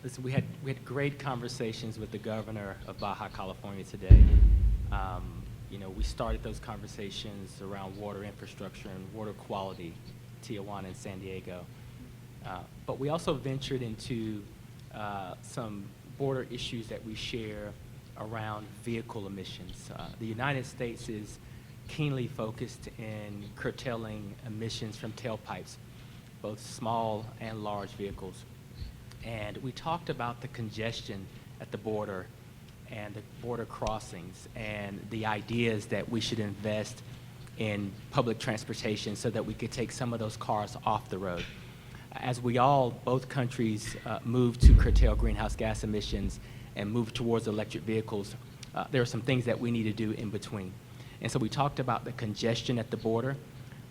Listen, we had great conversations with the governor of Baja California today. We started those conversations around water infrastructure and water quality, Tijuana and San Diego. But we also ventured into some border issues that we share around vehicle emissions. The United States is keenly focused in curtailing emissions from tailpipes, both small and large vehicles. And we talked about the congestion at the border and the border crossings and the ideas that we should invest in public transportation so that we could take some of those cars off the road. As both countries move to curtail greenhouse gas emissions and move towards electric vehicles, there are some things that we need to do in between. And so we talked about the congestion at the border,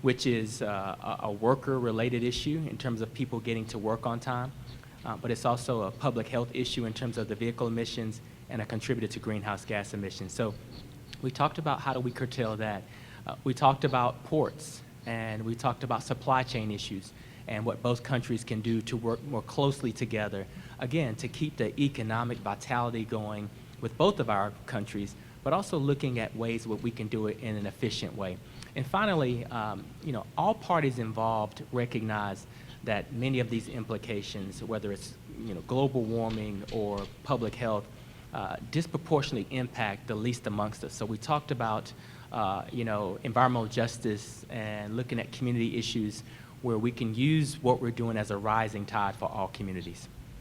which is a worker-related issue in terms of people getting to work on time, but it's also a public health issue in terms of the vehicle emissions and a contributor to greenhouse gas emissions. So we talked about how do we curtail that. We talked about ports, and we talked about supply chain issues and what both countries can do to work more closely together, again, to keep the economic vitality going with both of our countries, but also looking at ways where we can do it in an efficient way. And finally, all parties involved recognize that many of these implications, whether it's global warming or public health, disproportionately impact the least amongst us. So we talked about environmental justice and looking at community issues where we can use what we're doing as a rising tide for all communities.